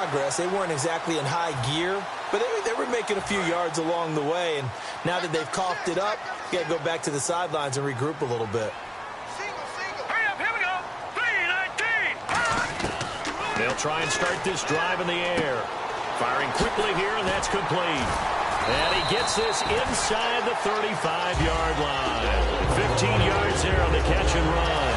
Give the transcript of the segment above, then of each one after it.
progress. They weren't exactly in high gear, but they were making a few yards along the way. And now that they've coughed it up, you got to go back to the sidelines and regroup a little bit. Hurry up, here we go. 3-19. They'll try and start this drive in the air. Firing quickly here, and that's complete. And he gets this inside the 35-yard line. 15 yards there on the catch and run.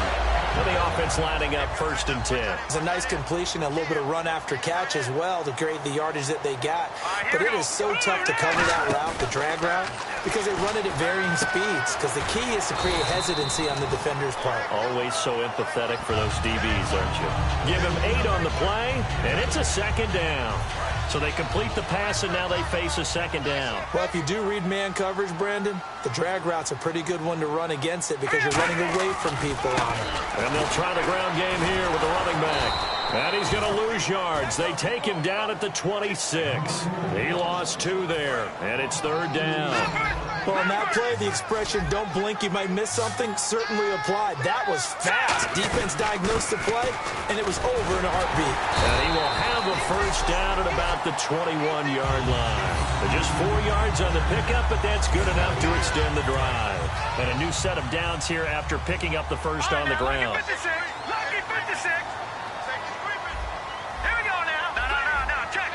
And the offense lining up 1st and 10. It's a nice completion, a little bit of run after catch as well to create the yardage that they got. But it is so tough to cover that route, the drag route, because they run it at varying speeds. Because the key is to create hesitancy on the defender's part. Always so empathetic for those DBs, aren't you? Give him 8 on the play, and it's a 2nd down. So they complete the pass, and now they face a 2nd down. Well, if you do read man coverage, Brandon, the drag route's a pretty good one to run against it because you're running away from people on it. And they'll try the ground game here with the running back. And he's going to lose yards. They take him down at the 26. He lost 2 there, and it's 3rd down. Well, on that play, the expression, don't blink, you might miss something, certainly applied. That was fast. Defense diagnosed the play, and it was over in a heartbeat. And he will have a 1st down at about the 21-yard line. Just 4 yards on the pickup, but that's good enough to extend the drive. And a new set of downs here after picking up the 1st on the ground. Lucky 56. Here we go now. No, check.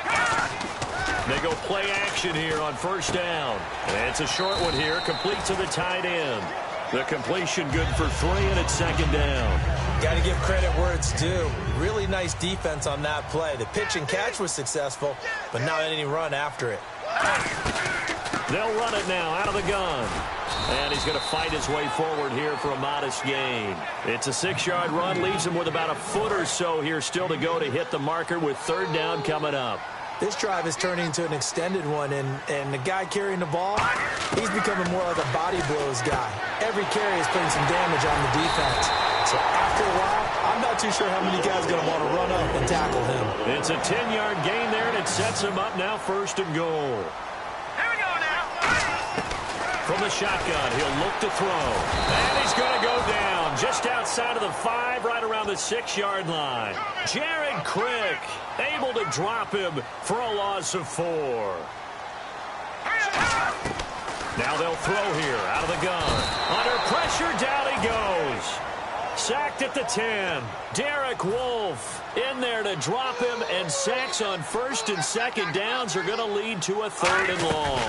They go play action here on 1st down. And it's a short one here, complete to the tight end. The completion good for 3, and it's 2nd down. Got to give credit where it's due. Really nice defense on that play. The pitch and catch was successful, but not any run after it. They'll run it now out of the gun. And he's going to fight his way forward here for a modest gain. It's a 6-yard run, leaves him with about a foot or so here still to go to hit the marker with 3rd down coming up. This drive is turning into an extended one, and the guy carrying the ball, he's becoming more like a body blows guy. Every carry is putting some damage on the defense. So after a while, I'm not too sure how many guys are going to want to run up and tackle him. It's a 10-yard gain there, and it sets him up now 1st and goal. Here we go now. From the shotgun, he'll look to throw. And he's going to go down just outside of the 5, right around the 6-yard line. Jared Crick able to drop him for a loss of 4. Now they'll throw here out of the gun. Under pressure, down he goes. Sacked at the 10. Derek Wolfe in there to drop him, and sacks on 1st and 2nd downs are going to lead to a 3rd and long.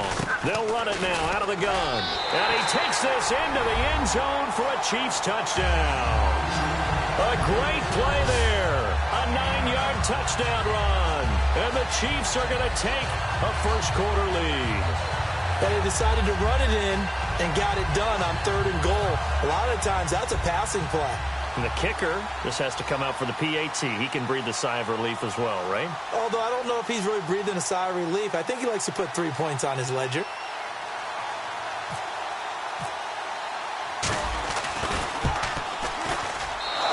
They'll run it now out of the gun. And he takes this into the end zone for a Chiefs touchdown. A great play there. A 9-yard touchdown run. And the Chiefs are going to take a 1st quarter lead. But they decided to run it in and got it done on 3rd and goal. A lot of times, that's a passing play. And the kicker just has to come out for the PAT. He can breathe a sigh of relief as well, right? Although I don't know if he's really breathing a sigh of relief. I think he likes to put 3 points on his ledger.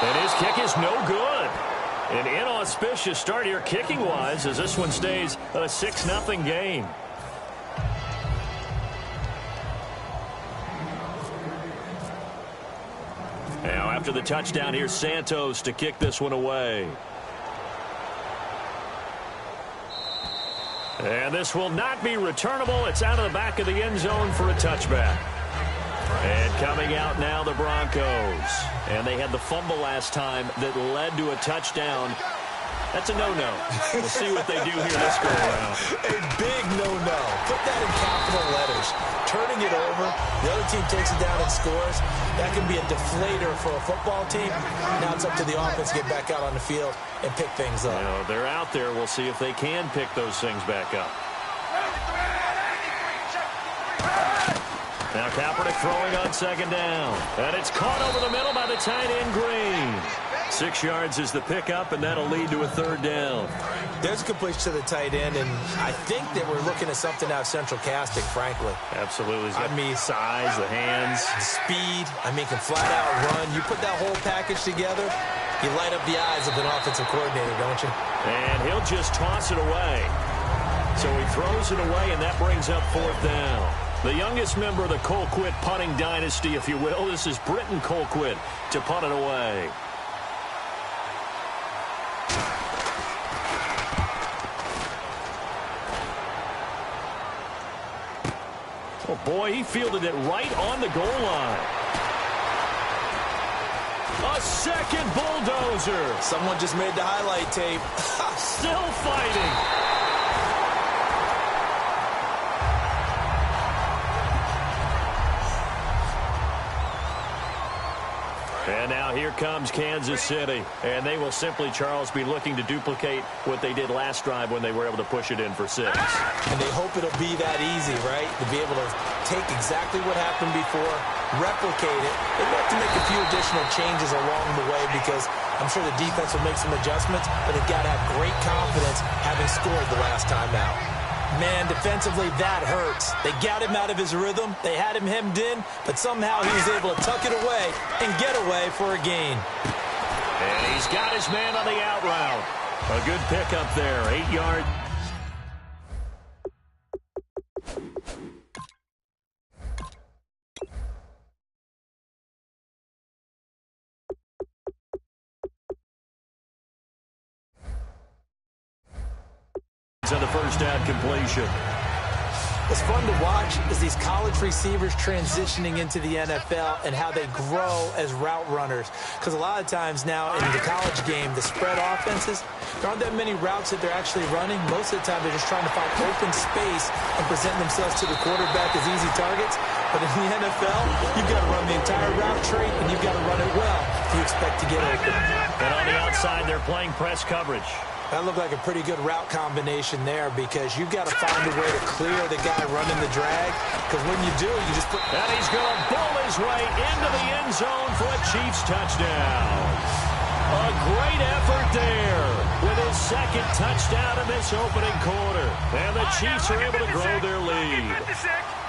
And his kick is no good. An inauspicious start here kicking-wise as this one stays a 6-0 game. Now, after the touchdown, here's Santos to kick this one away. And this will not be returnable. It's out of the back of the end zone for a touchback. And coming out now, the Broncos. And they had the fumble last time that led to a touchdown. That's a no-no. We'll see what they do here this go around. A big no-no. Put that in capital letters. Turning it over, the other team takes it down and scores. That can be a deflator for a football team. Now it's up to the offense to get back out on the field and pick things up. You know, they're out there. We'll see if they can pick those things back up. Now Kaepernick throwing on 2nd down. And it's caught over the middle by the tight end, Green. 6 yards is the pickup, and that'll lead to a 3rd down. There's a completion to the tight end, and I think that we're looking at something out of central casting, frankly. Absolutely. I mean, size, the hands. Speed. I mean, can flat out run. You put that whole package together, you light up the eyes of an offensive coordinator, don't you? And he'll just toss it away. So he throws it away, and that brings up 4th down. The youngest member of the Colquitt punting dynasty, if you will. This is Britton Colquitt to punt it away. Boy, he fielded it right on the goal line. A second bulldozer. Someone just made the highlight tape. Still fighting. And now here comes Kansas City. And they will simply, Charles, be looking to duplicate what they did last drive when they were able to push it in for 6. And they hope it'll be that easy, right? To be able to take exactly what happened before, replicate it. They'd have to make a few additional changes along the way because I'm sure the defense will make some adjustments, but they've got to have great confidence having scored the last time out. Man, defensively, that hurts. They got him out of his rhythm. They had him hemmed in, but somehow he was able to tuck it away and get away for a gain. And he's got his man on the out route. A good pickup there, 8 yards. On the first down completion. What's fun to watch is these college receivers transitioning into the NFL and how they grow as route runners. Because a lot of times now in the college game, the spread offenses, there aren't that many routes that they're actually running. Most of the time, they're just trying to find open space and present themselves to the quarterback as easy targets. But in the NFL, you've got to run the entire route tree, and you've got to run it well if you expect to get open. And on the outside, they're playing press coverage. That looked like a pretty good route combination there because you've got to find a way to clear the guy running the drag. Because when you do, you just put... And he's going to bowl his way into the end zone for a Chiefs touchdown. A great effort there with his second touchdown in this opening quarter. And the Chiefs are able to grow their lead.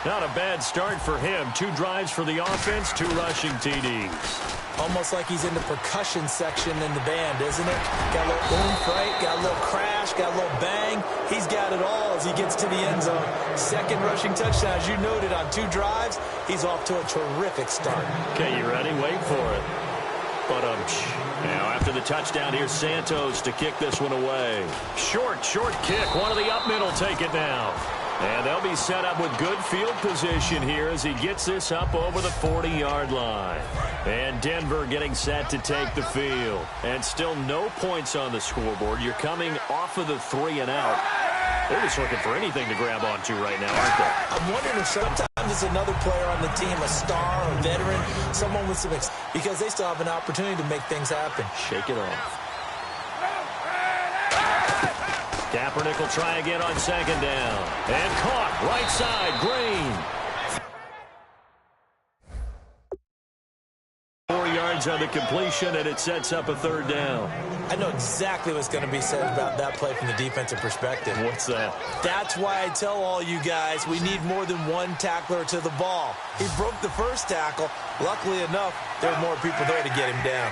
Not a bad start for him. 2 drives for the offense, 2 rushing TDs. Almost like he's in the percussion section in the band, isn't it? Got a little oomph, right? Got a little crash, got a little bang. He's got it all as he gets to the end zone. Second rushing touchdown, as you noted, on 2 drives. He's off to a terrific start. Okay, you ready? Wait for it. But now after the touchdown, here's Santos to kick this one away. Short kick. One of the up middle take it down. And they'll be set up with good field position here as he gets this up over the 40-yard line. And Denver getting set to take the field. And still no points on the scoreboard. You're coming off of the 3 and out. They're just looking for anything to grab onto right now, aren't they? I'm wondering if sometimes it's another player on the team, a star, a veteran, someone with some because they still have an opportunity to make things happen. Shake it off. Kaepernick will try again on second down. And caught right side, Green. 4 yards on the completion, and it sets up a 3rd down. I know exactly what's going to be said about that play from the defensive perspective. What's that? That's why I tell all you guys we need more than one tackler to the ball. He broke the first tackle. Luckily enough, there were more people there to get him down.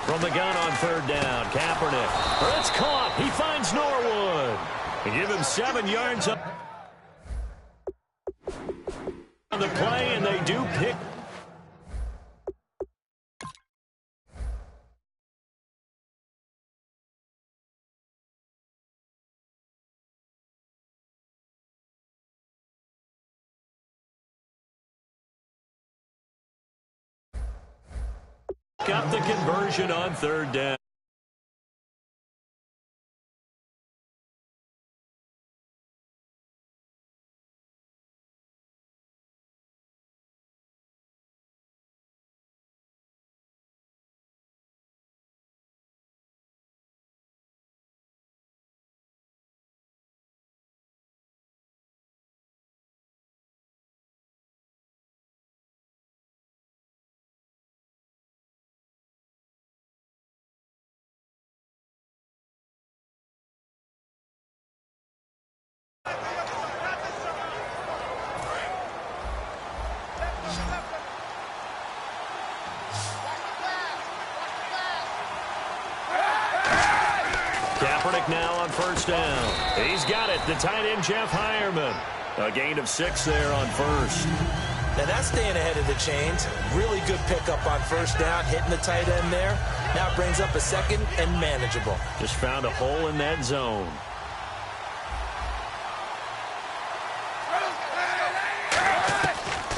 From the gun on 3rd down, Kaepernick. It's caught. He finds Norwood. And give him 7 yards up on the play, and they do pick. Got the conversion on 3rd down. Kaepernick now on 1st down. He's got it. The tight end, Jeff Heuerman. A gain of 6 there on 1st. Now that's staying ahead of the chains. Really good pickup on 1st down, hitting the tight end there. Now it brings up a 2nd and manageable. Just found a hole in that zone.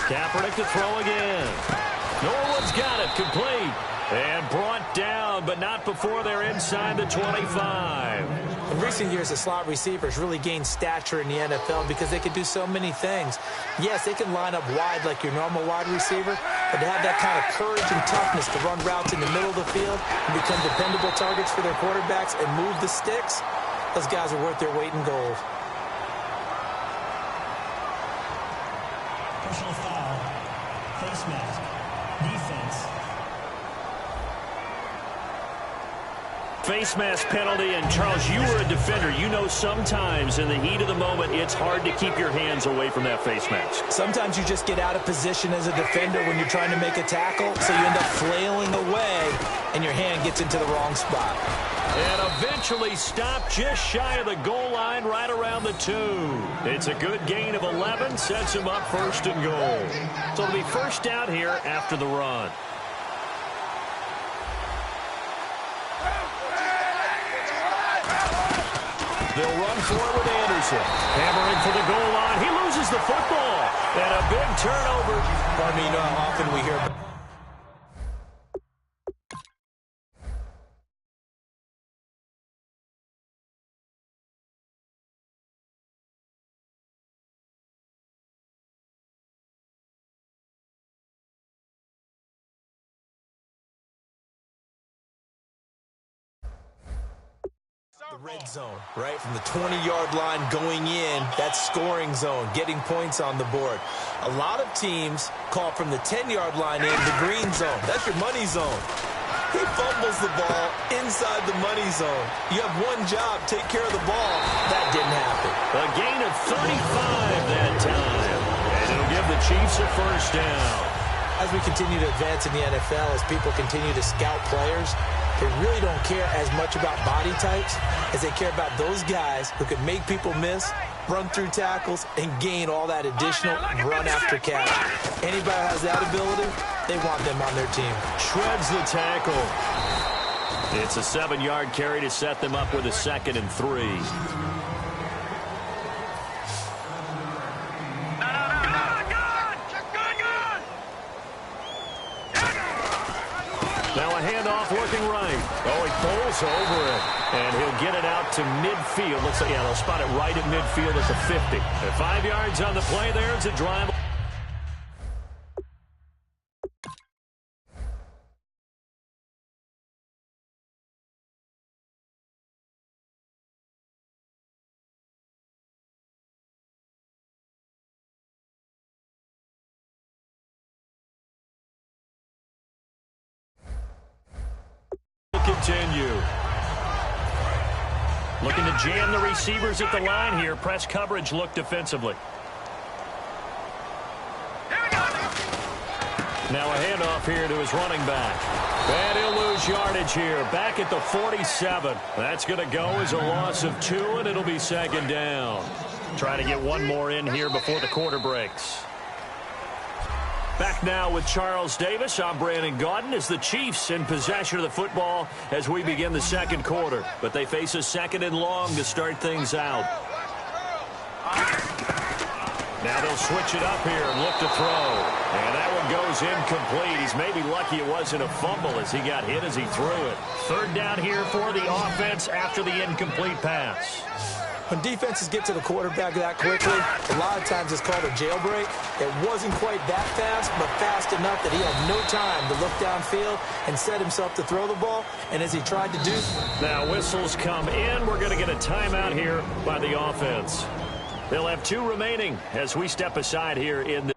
Kaepernick to throw again. Norwood's got it, complete. And brought down, but not before they're inside the 25. In recent years, the slot receivers really gained stature in the NFL because they can do so many things. Yes, they can line up wide like your normal wide receiver, but to have that kind of courage and toughness to run routes in the middle of the field and become dependable targets for their quarterbacks and move the sticks, those guys are worth their weight in gold. Personal foul, face mask, defense. Face mask penalty, and Charles, you were a defender. You know sometimes in the heat of the moment, it's hard to keep your hands away from that face mask. Sometimes you just get out of position as a defender when you're trying to make a tackle, so you end up flailing away, and your hand gets into the wrong spot. And eventually stopped just shy of the goal line, right around the 2. It's a good gain of 11, sets him up first and goal. So it'll be first down here after the run. They'll run forward Anderson. Hammering for the goal line. He loses the football. And a big turnover. I mean, often we hear... The red zone, right? From the 20-yard line going in, that's scoring zone, getting points on the board. A lot of teams call from the 10-yard line in the green zone. That's your money zone. He fumbles the ball inside the money zone. You have one job, take care of the ball. That didn't happen. A gain of 35 that time. And it'll give the Chiefs a first down. As we continue to advance in the NFL, as people continue to scout players, they really don't care as much about body types as they care about those guys who can make people miss, run through tackles, and gain all that additional run after catch. Anybody who has that ability, they want them on their team. Shreds the tackle. It's a 7-yard carry to set them up with a 2nd and 3. Now a handoff looking right. Oh, he pulls over it. And he'll get it out to midfield. Looks like, yeah, they'll spot it right at midfield at the 50. And 5 yards on the play there. It's a drive. Continue. Looking to jam the receivers at the line here. Press coverage look defensively. Now a handoff here to his running back. And he'll lose yardage here. Back at the 47. That's going to go as a loss of 2, and it'll be 2nd down. Trying to get one more in here before the quarter breaks. Back now with Charles Davis. I'm Brandon Gaudin as the Chiefs in possession of the football as we begin the 2nd quarter. But they face a 2nd and long to start things out. Now they'll switch it up here and look to throw. And that one goes incomplete. He's maybe lucky it wasn't a fumble as he got hit as he threw it. 3rd down here for the offense after the incomplete pass. When defenses get to the quarterback that quickly, a lot of times it's called a jailbreak. It wasn't quite that fast, but fast enough that he had no time to look downfield and set himself to throw the ball. And as he tried to do... Now whistles come in. We're going to get a timeout here by the offense. They'll have 2 remaining as we step aside here in the...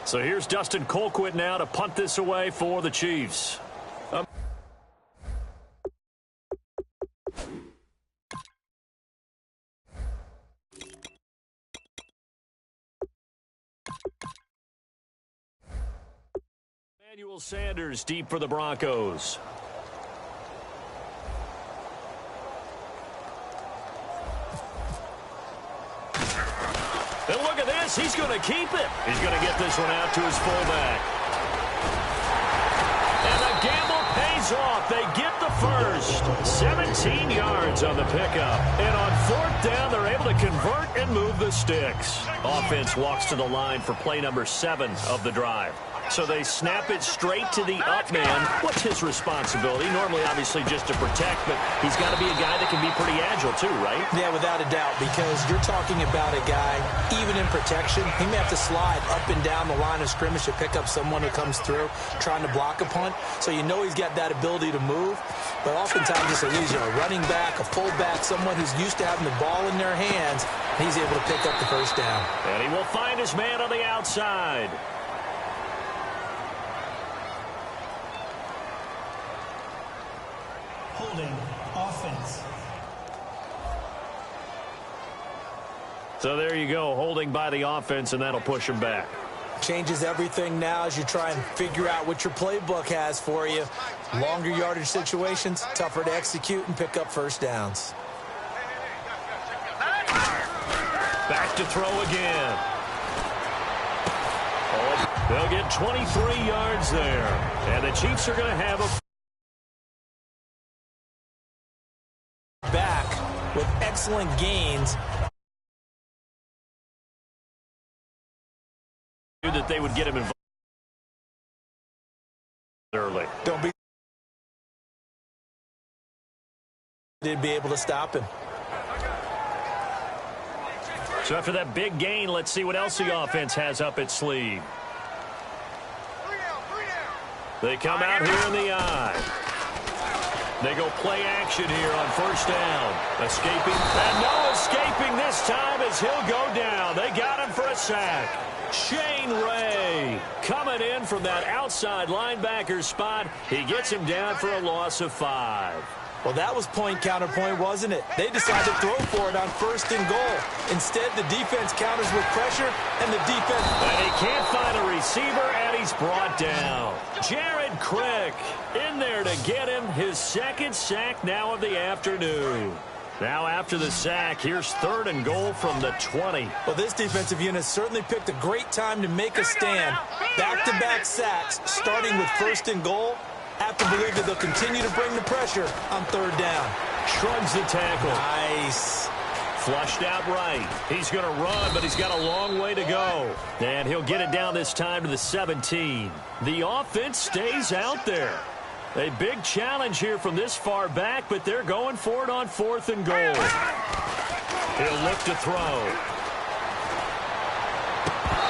So here's Dustin Colquitt now to punt this away for the Chiefs. Emmanuel Sanders deep for the Broncos. And look at this. He's going to keep it. He's going to get this one out to his fullback. first. 17 yards on the pickup. And on fourth down, they're able to convert and move the sticks. Offense walks to the line for play number 7 of the drive. So they snap it straight to the up man. What's his responsibility? Normally, obviously, just to protect, but he's got to be a guy that can be pretty agile too, right? Yeah, without a doubt, because you're talking about a guy, even in protection, he may have to slide up and down the line of scrimmage to pick up someone who comes through trying to block a punt. So you know he's got that ability to move. But oftentimes it's a running back, a fullback, someone who's used to having the ball in their hands. He's able to pick up the first down. And he will find his man on the outside. Holding offense. So there you go, holding by the offense, and that'll push him back. Changes everything now as you try and figure out what your playbook has for you. Longer yardage situations, tougher to execute and pick up first downs. Back to throw again. Oh, they'll get 23 yards there. And the Chiefs are going to have a back with excellent gains. That they would get him involved early. Don't be they'd be able to stop him. So after that big gain, let's see what else the offense has up its sleeve. They come out here in the eye. They go play action here on first down. Escaping. And no escaping this time as he'll go down. They got him for a sack. Shane Ray coming in from that outside linebacker spot. He gets him down for a loss of 5. Well, that was point counterpoint, wasn't it? They decided to throw for it on first and goal. Instead, the defense counters with pressure, and the defense... And he can't find a receiver, and he's brought down. Jared Crick in there to get him his second sack now of the afternoon. Now after the sack, here's 3rd and goal from the 20. Well, this defensive unit certainly picked a great time to make a stand. Back-to-back sacks, starting with 1st and goal. Have to believe that they'll continue to bring the pressure on 3rd down. Shrugs the tackle. Nice. Flushed out right. He's going to run, but he's got a long way to go. And he'll get it down this time to the 17. The offense stays out there. A big challenge here from this far back, but they're going for it on 4th and goal. He'll look to throw.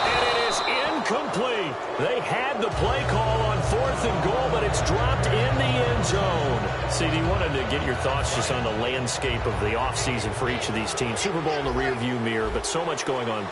And it is incomplete. They had the play call on 4th and goal, but it's dropped in the end zone. CD, wanted to get your thoughts just on the landscape of the offseason for each of these teams. Super Bowl in the rearview mirror, but so much going on.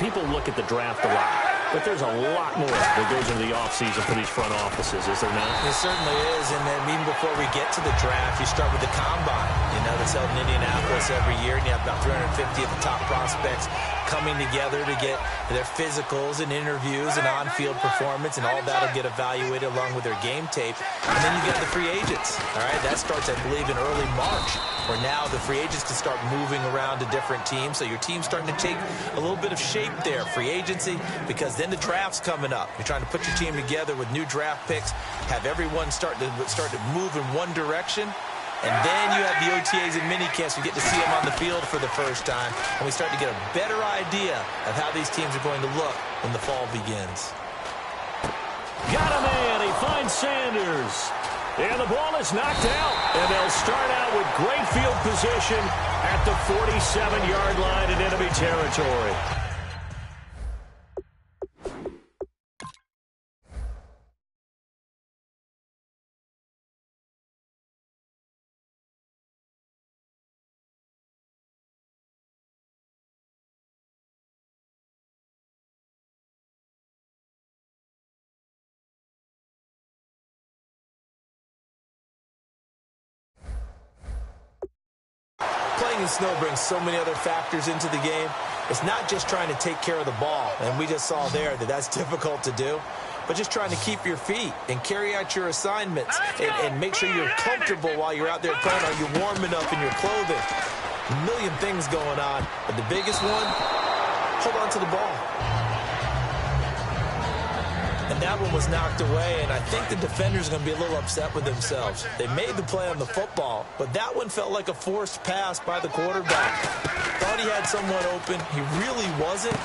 People look at the draft a lot. But there's a lot more that goes into the offseason for these front offices, is there not? It certainly is, and then even before we get to the draft, you start with the combine. You know, that's held in Indianapolis every year, and you have about 350 of the top prospects coming together to get their physicals and interviews and on-field performance, and all that will get evaluated along with their game tape. And then you get the free agents. All right, that starts, I believe, in early March, where now the free agents can start moving around to different teams. So your team's starting to take a little bit of shape there, free agency, because then the draft's coming up. You're trying to put your team together with new draft picks, have everyone start to move in one direction. And then you have the OTAs and minicamps. We get to see them on the field for the first time. And we start to get a better idea of how these teams are going to look when the fall begins. Got a man. He finds Sanders. And the ball is knocked out. And they'll start out with great field position at the 47-yard line in enemy territory. Playing in snow brings so many other factors into the game. It's not just trying to take care of the ball, and we just saw there that that's difficult to do, but just trying to keep your feet and carry out your assignments and make sure you're comfortable while you're out there playing. Are you warm enough in your clothing? A million things going on, but the biggest one, hold on to the ball. And that one was knocked away, and I think the defender's going to be a little upset with themselves. They made the play on the football, but that one felt like a forced pass by the quarterback. Thought he had someone open. He really wasn't.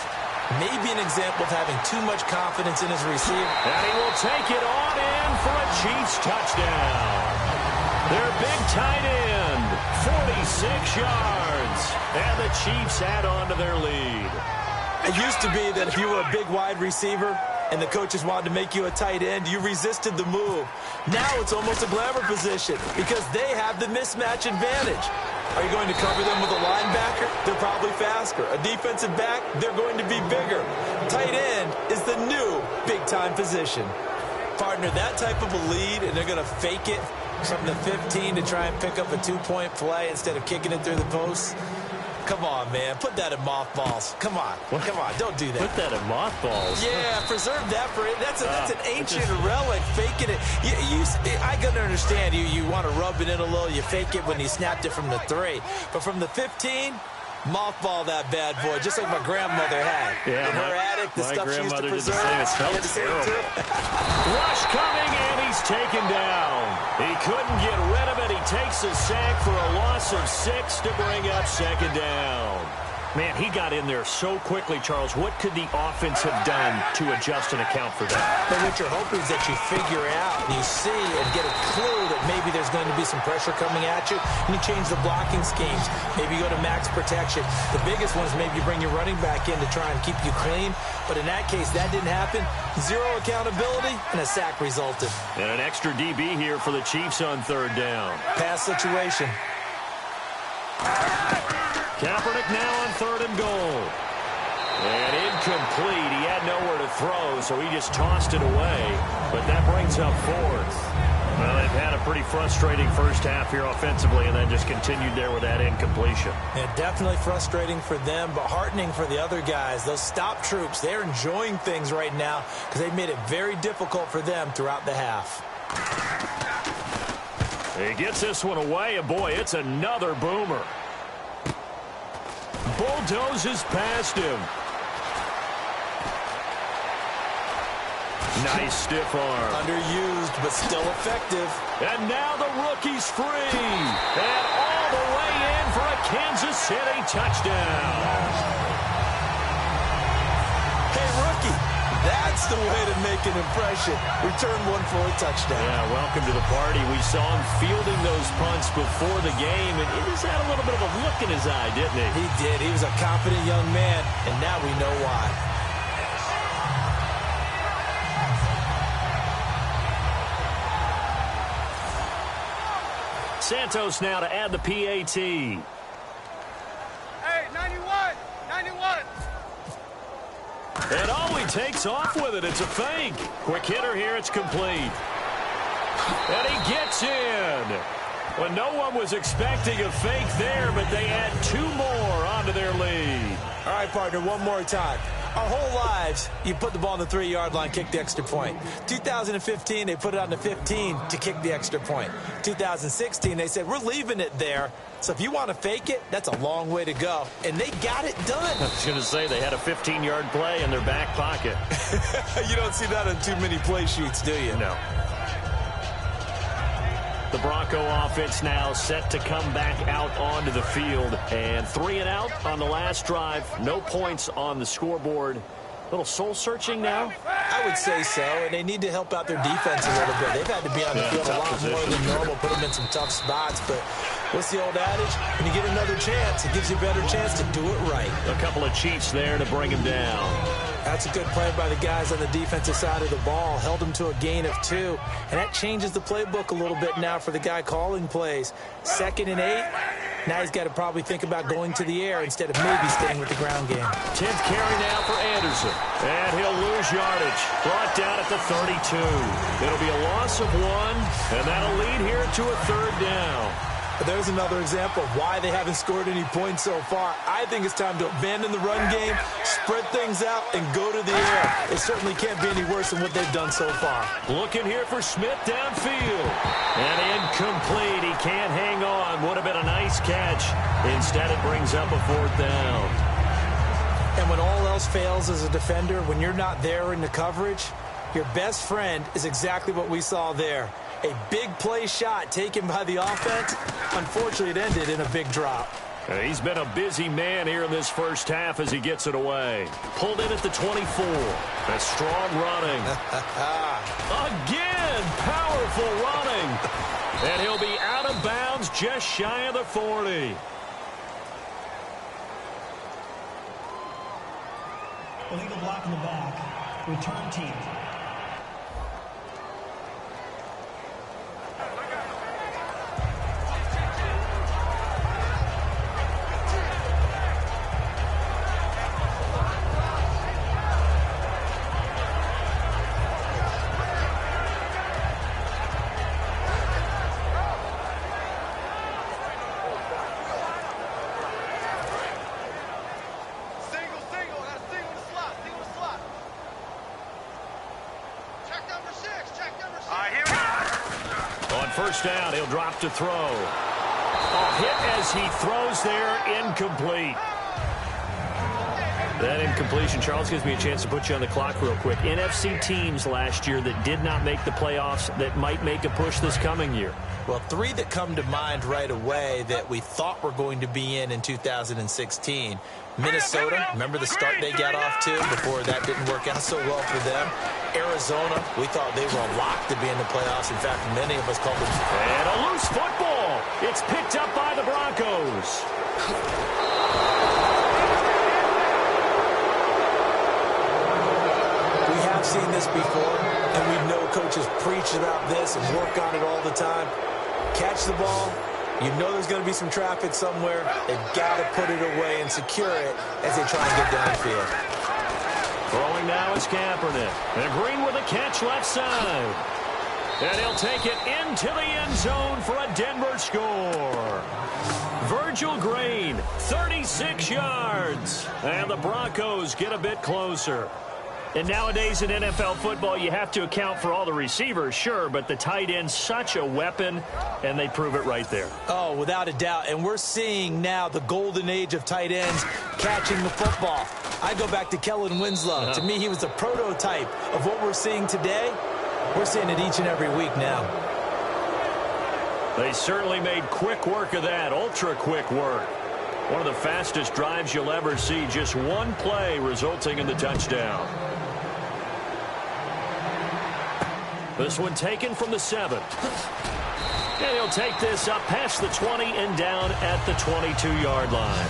Maybe an example of having too much confidence in his receiver. And he will take it on in for a Chiefs touchdown. Their big tight end, 46 yards. And the Chiefs add on to their lead. It used to be that if you were a big wide receiver and the coaches wanted to make you a tight end, you resisted the move. Now it's almost a glamour position because they have the mismatch advantage. Are you going to cover them with a linebacker? They're probably faster. A defensive back? They're going to be bigger. Tight end is the new big-time position. Partner, that type of a lead, and they're going to fake it from the 15 to try and pick up a two-point play instead of kicking it through the posts. Come on, man. Put that in mothballs. Come on. What? Come on. Don't do that. Put that in mothballs. Yeah, preserve that for it. That's an ancient relic, faking it. I can understand you want to rub it in a little. You fake it when you snapped it from the 3. But from the 15, mothball that bad boy, just like my grandmother had. Yeah, in her attic, the stuff she used to preserve. It smelled terrible. Rush coming, and he's taken down. He couldn't get rid of it. He takes a sack for a loss of 6 to bring up second down. Man, he got in there so quickly, Charles. What could the offense have done to adjust and account for that? But what you're hoping is that you figure out and you see and get a clue that maybe there's going to be some pressure coming at you, and you change the blocking schemes. Maybe you go to max protection. The biggest one is maybe you bring your running back in to try and keep you clean. But in that case, that didn't happen. Zero accountability, and a sack resulted. And an extra DB here for the Chiefs on third down. Pass situation. Kaepernick now on 3rd and goal. And incomplete. He had nowhere to throw, so he just tossed it away. But that brings up 4th. Well, they've had a pretty frustrating first half here offensively, and then just continued there with that incompletion. Yeah, definitely frustrating for them, but heartening for the other guys. Those stop troops, they're enjoying things right now because they've made it very difficult for them throughout the half. He gets this one away, and boy, it's another boomer. Bulldozes past him. Nice stiff arm. Underused, but still effective. And now the rookie's free. And all the way in for a Kansas City touchdown. Hey, rookie, that's the way to make an impression. Return one for a touchdown. Yeah, welcome to the party. We saw him fielding those punts before the game, and he just had a little bit of a look in his eye, didn't he? He did. He was a confident young man, and now we know why. Santos now to add the PAT. Hey, 91! 91! And oh, he takes off with it. It's a fake. Quick hitter here. It's complete. And he gets in. Well, no one was expecting a fake there, but they add 2 more onto their lead. All right, partner, one more time. Our whole lives, you put the ball on the 3-yard line, kick the extra point. 2015, they put it on the 15 to kick the extra point. 2016, they said, we're leaving it there. So if you want to fake it, that's a long way to go. And they got it done. I was going to say, they had a 15-yard play in their back pocket. You don't see that on too many play sheets, do you? No. The Bronco offense now set to come back out onto the field. And 3 and out on the last drive. No points on the scoreboard. A little soul-searching now? I would say so, and they need to help out their defense a little bit. They've had to be on the field a lot more than normal, put them in some tough spots. But what's the old adage? When you get another chance, it gives you a better chance to do it right. A couple of Chiefs there to bring him down. That's a good play by the guys on the defensive side of the ball. Held them to a gain of 2. And that changes the playbook a little bit now for the guy calling plays. 2nd and 8. Now he's got to probably think about going to the air instead of maybe staying with the ground game. 10th carry now for Anderson. And he'll lose yardage. Brought down at the 32. It'll be a loss of 1. And that'll lead here to a 3rd down. But there's another example of why they haven't scored any points so far. I think it's time to abandon the run game, spread things out, and go to the air. It certainly can't be any worse than what they've done so far. Looking here for Smith downfield. And incomplete. He can't hang on. Would have been a nice catch. Instead, it brings up a 4th down. And when all else fails as a defender, when you're not there in the coverage, Your best friend is exactly what we saw there. A big play shot taken by the offense. Unfortunately, it ended in a big drop. He's been a busy man here in this first half as he gets it away. Pulled in at the 24. That's strong running. Again, powerful running. And he'll be out of bounds just shy of the 40. Illegal block in the back. Return team. First down, he'll drop to throw. Hit as he throws there, incomplete. That incompletion, Charles, gives me a chance to put you on the clock real quick. NFC teams last year that did not make the playoffs that might make a push this coming year. Well, three that come to mind right away that we thought were going to be in 2016. Minnesota, remember the start they got off to before that didn't work out so well for them. Arizona, we thought they were locked to be in the playoffs. In fact, many of us called them. And a loose football. It's picked up by the Broncos. We have seen this before, and we know coaches preach about this and work on it all the time. Catch the ball. You know there's going to be some traffic somewhere. They've got to put it away and secure it as they try to get downfield. Throwing now is Kaepernick. And Green with a catch left side. And he'll take it into the end zone for a Denver score. Virgil Green, 36 yards. And the Broncos get a bit closer. And nowadays in NFL football, you have to account for all the receivers, sure, but the tight end's such a weapon, and they prove it right there. Oh, without a doubt. And we're seeing now the golden age of tight ends catching the football. I go back to Kellen Winslow. To me, he was the prototype of what we're seeing today. We're seeing it each and every week now. They certainly made quick work of that, ultra-quick work. One of the fastest drives you'll ever see, just one play resulting in the touchdown. This one taken from the 7. And he'll take this up past the 20 and down at the 22-yard line.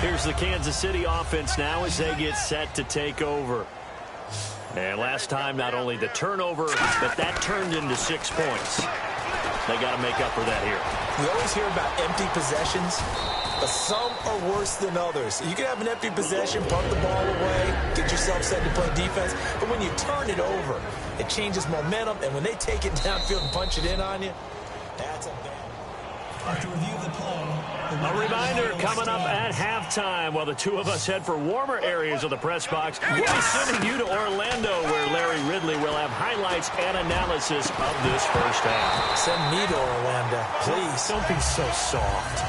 Here's the Kansas City offense now as they get set to take over. And last time, not only the turnover, but that turned into 6 points. They got to make up for that here. We always hear about empty possessions, but some are worse than others. You can have an empty possession, punt the ball away, get yourself set to play defense, but when you turn it over, it changes momentum, and when they take it downfield and punch it in on you, that's a bad. After review of the play, a reminder coming up at halftime while the two of us head for warmer areas of the press box. We'll be sending you to Orlando where Larry Ridley will have highlights and analysis of this first half. Send me to Orlando, please. Don't be so soft.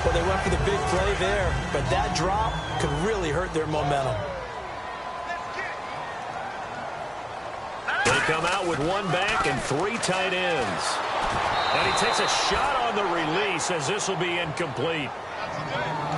Well, they went for the big play there, but that drop could really hurt their momentum. They come out with one back and 3 tight ends. And he takes a shot on the release as this will be incomplete.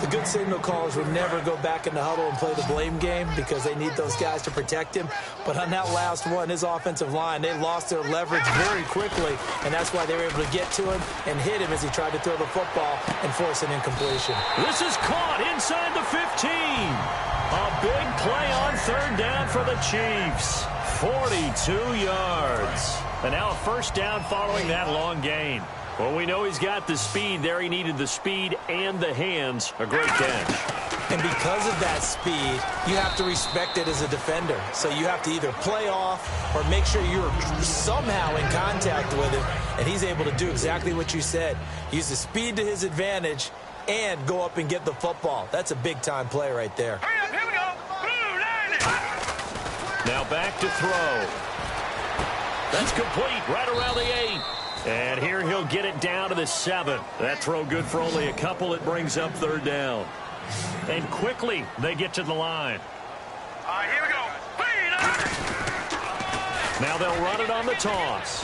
The good signal callers would never go back in the huddle and play the blame game because they need those guys to protect him. But on that last one, his offensive line, they lost their leverage very quickly, and that's why they were able to get to him and hit him as he tried to throw the football and force an incompletion. This is caught inside the 15. A big play on third down for the Chiefs. 42 yards. And now a first down following that long gain. Well, we know he's got the speed there. He needed the speed and the hands. A great catch. And because of that speed, you have to respect it as a defender. So you have to either play off or make sure you're somehow in contact with him. And he's able to do exactly what you said. Use the speed to his advantage and go up and get the football. That's a big-time play right there. Hurry up, here we go. Blue, line it. Now back to throw. That's complete right around the 8. And here he'll get it down to the 7. That throw good for only a couple. It brings up third down. And quickly they get to the line. right, here we go. Now they'll run it on the toss.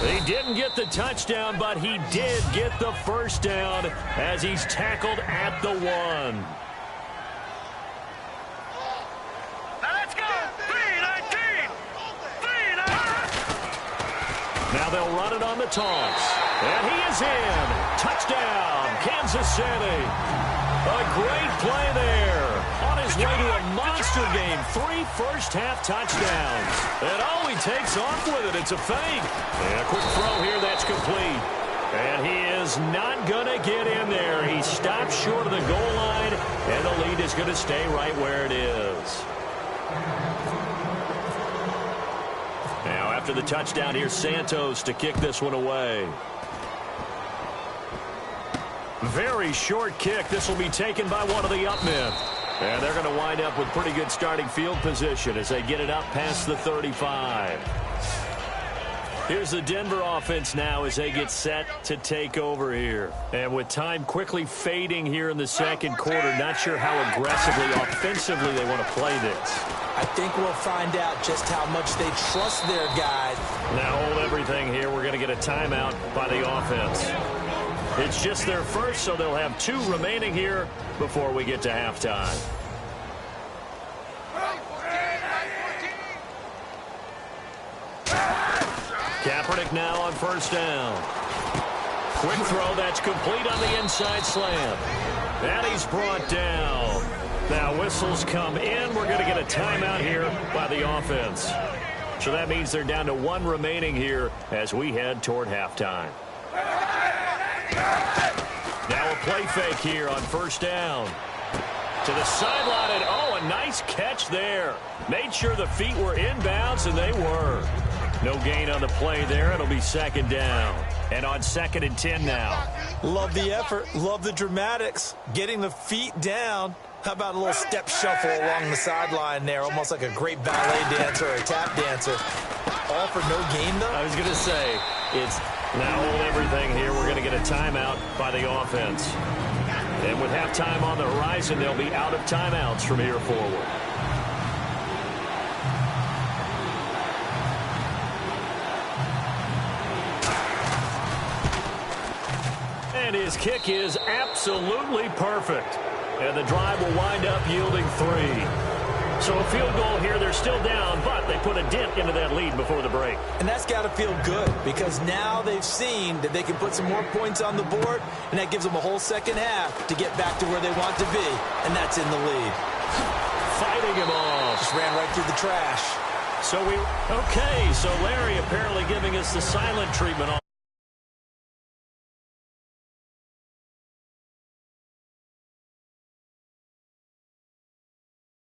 He didn't get the touchdown, but he did get the first down as he's tackled at the 1. Now let's go. 3-19. 3-19. Now they'll run it on the toss. And he is in. Touchdown, Kansas City. A great play there. On his way to a monster game. 3 first-half touchdowns. And all he takes off with it, it's a fake. And a quick throw here, that's complete. And he is not going to get in there. He stopped short of the goal line, and the lead is going to stay right where it is. Now, after the touchdown, here's Santos to kick this one away. Very short kick. This will be taken by one of the up men. And they're going to wind up with pretty good starting field position as they get it up past the 35. Here's the Denver offense now as they get set to take over here. And with time quickly fading here in the second quarter, not sure how aggressively, offensively they want to play this. I think we'll find out just how much they trust their guy. Now hold everything here. We're going to get a timeout by the offense. It's just their first, so they'll have 2 remaining here before we get to halftime. Kaepernick now on first down. Quick throw, that's complete on the inside slant. And he's brought down. Now whistles come in. We're going to get a timeout here by the offense. So that means they're down to 1 remaining here as we head toward halftime. Now a play fake here on first down. To the sideline, and oh, a nice catch there. Made sure the feet were inbounds, and they were. No gain on the play there. It'll be second down. And on 2nd and 10 now. Love the effort. Love the dramatics. Getting the feet down. How about a little step shuffle along the sideline there? Almost like a great ballet dancer or a tap dancer. All for no gain, though? I was going to say, it's now hold everything here. We're going to get a timeout by the offense. And with halftime on the horizon, they'll be out of timeouts from here forward. And his kick is absolutely perfect. And the drive will wind up yielding 3. So a field goal here. They're still down, but they put a dent into that lead before the break. And that's got to feel good because now they've seen that they can put some more points on the board, and that gives them a whole second half to get back to where they want to be, and that's in the lead. Fighting him off. Just ran right through the trash. So Larry apparently giving us the silent treatment